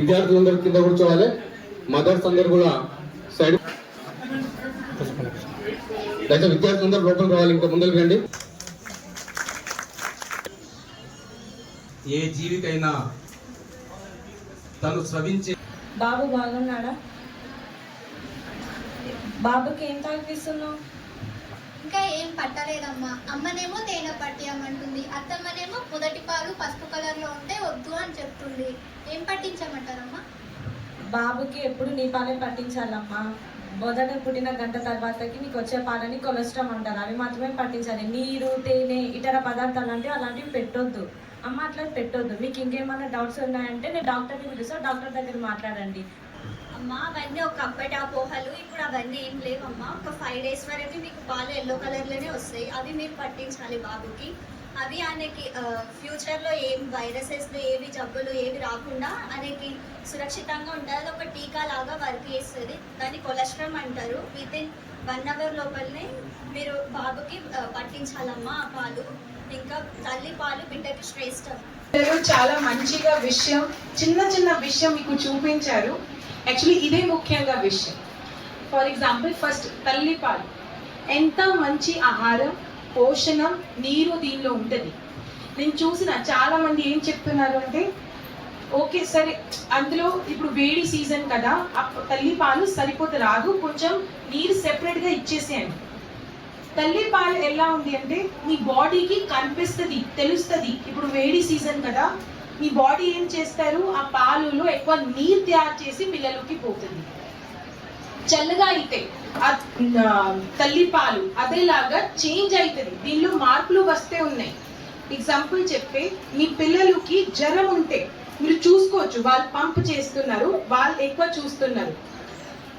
విద్యార్థులందరూ కింద కూర్చోవాలి. మదర్స్ అందరు కూడా సైడ్ అయితే విద్యార్థులందరూ లోపలికి రావాలి. ఇంకా ముందరికి రండి. ఏ జీవికైనా తను స్రవించే బాబు బాగున్నాడా? బాబుకి ఏం తాగిస్తున్నావు? ఇంకా ఏం పట్టలేదమ్మా. అమ్మనేమో తేనె పట్టియమంటుంది, అత్తమ్మనేమో మొదటి పాలు పసుపు కలర్లో ఉంటే వద్దు అని చెప్తుంది. ఏం పట్టించమంటారమ్మా? బాబుకి ఎప్పుడు నీ పాలే పట్టించాలమ్మా. మొదట పుట్టిన గంట తర్వాతకి నీకు వచ్చే పాలని కొలెస్ట్రాల్ అంటారు, అవి మాత్రమే పట్టించాలి. నీరు, తేనె, ఇతర పదార్థాలు అంటే అలాంటివి పెట్టొద్దు అమ్మ. అట్లా పెట్టొద్దు. మీకు ఇంకేమైనా డౌట్స్ ఉన్నాయంటే నేను డాక్టర్ని పిలుస్తా, డాక్టర్ దగ్గర మాట్లాడండి. అమ్మా అవన్నీ ఒక అప్పటి అపోహలు, ఇప్పుడు అవన్నీ ఏం లేవమ్మా. ఒక 5 days వరకు మీకు పాలు ఎల్లో కలర్లోనే వస్తాయి, అవి మీరు పట్టించాలి బాబుకి. అవి ఆయనకి ఫ్యూచర్లో ఏం వైరసెస్ ఏవి జబ్బులు ఏవి రాకుండా ఆయనకి సురక్షితంగా ఉంటుంది. అది ఒక టీకా లాగా వర్క్ చేస్తుంది. దాన్ని కొలెస్ట్రాల్ అంటారు. వితిన్ 1 hour లోపలనే మీరు బాబుకి పట్టించాలమ్మా ఆ పాలు. ఇంకా తల్లి పాలు బిడ్డకి శ్రేష్టం. చాలా మంచిగా విషయం, చిన్న చిన్న విషయం మీకు చూపించారు. యాక్చువల్లీ ఇదే ముఖ్యంగా విషయం. ఫర్ ఎగ్జాంపుల్ ఫస్ట్ తల్లి పాలు ఎంత మంచి ఆహారం, పోషణం, నీరు దీనిలో ఉంటుంది. నేను చూసిన చాలా మంది ఏం చెప్తున్నారు అంటే ఓకే సరే అందులో ఇప్పుడు వేడి సీజన్ కదా, తల్లి పాలు సరిపోతే రాదు, కొంచెం నీరు సెపరేట్గా ఇచ్చేసేయండి. తల్లి పాలు ఎలా ఉంది అంటే మీ బాడీకి కనిపిస్తుంది, తెలుస్తుంది. ఇప్పుడు వేడి సీజన్ కదా, మీ బాడీ ఏం చేస్తారు, ఆ పాలలో ఎక్కువ నీరు తయారు చేసి పిల్లలకి పోతుంది. చల్లగా అయితే తల్లి పాలు అదేలాగా చేంజ్ అవుతుంది, దీనిలో మార్పులు వస్తే ఉన్నాయి. ఎగ్జాంపుల్ చెప్తే మీ పిల్లలకి జ్వరం ఉంటే మీరు చూసుకోవచ్చు, వాళ్ళు పంప్ చేస్తున్నారు, వాళ్ళు ఎక్కువ చూస్తున్నారు.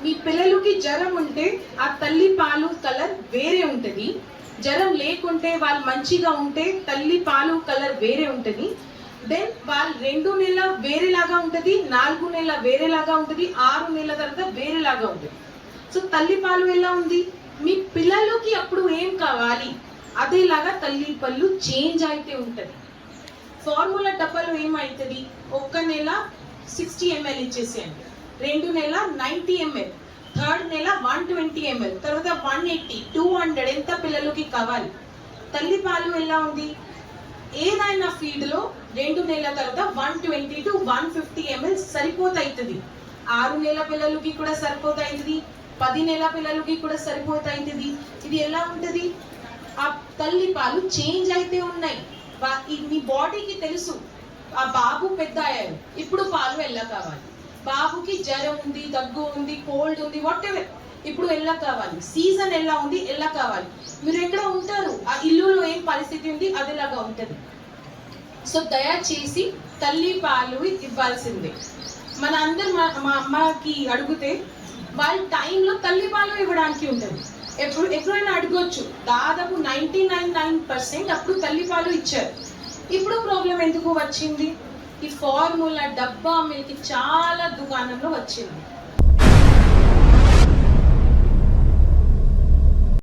మీ పిల్లలకి జ్వరం ఉంటే ఆ తల్లి పాలు కలర్ వేరే ఉంటుంది. జ్వరం లేకుంటే వాళ్ళు మంచిగా ఉంటే తల్లి పాలు కలర్ వేరే ఉంటుంది. దెన్ వాళ్ళు 2 నెలల వేరేలాగా ఉంటుంది, 4 నెలల వేరేలాగా ఉంటుంది, 6 నెలల తర్వాత వేరేలాగా ఉంటుంది. సో తల్లి పాలు ఎలా ఉంది, మీ పిల్లలకి అప్పుడు ఏం కావాలి అదేలాగా తల్లి పాలు చేంజ్ అయితే ఉంటుంది. ఫార్ములా డబ్బాలో ఏమవుతుంది, 1 నెల 60 ml ఇచ్చేసేయండి, 2 నెల 90 ml, 3rd నెల 120 ml, తర్వాత 180, 200 ఎంత పిల్లలకి కావాలి. తల్లి పాలు ఎలా ఉంది, ఏదైనా ఫీడ్లో 2 నెలల తర్వాత 120 to 150 ml సరిపోతుంది. 6 నెలల పిల్లలకి కూడా సరిపోతుంది, 10 నెలల పిల్లలకి కూడా సరిపోతుంది. ఇది ఎలా ఉంటుంది, ఆ తల్లి పాలు చేంజ్ అయితే ఉన్నాయి. మీ బాడీకి తెలుసు ఆ బాబు పెద్ద అయ్యారు, ఇప్పుడు పాలు ఎలా కావాలి. బాబుకి జ్వరం ఉంది, దగ్గు ఉంది, కోల్డ్ ఉంది, వాట్ ఎవర్, ఇప్పుడు ఎలా కావాలి, సీజన్ ఎలా ఉంది, ఎలా కావాలి. మీరు ఎక్కడ ఉంటారు, ఆ ఇల్లులో ఏం పరిస్థితి ఉంది, అదేలాగా ఉంటుంది. సో దయచేసి తల్లి పాలు ఇవ్వాల్సిందే. మన అందరు మా అమ్మకి అడిగితే వాళ్ళ టైంలో తల్లి పాలు ఇవ్వడానికి ఉంటుంది. ఎప్పుడైనా అడగొచ్చు, దాదాపు 99% అప్పుడు తల్లి పాలు ఇచ్చారు. ఇప్పుడు ప్రాబ్లం ఎందుకు వచ్చింది, ఈ ఫార్ములా డబ్బా మిల్క్ చాలా దుకాణంలో వచ్చింది.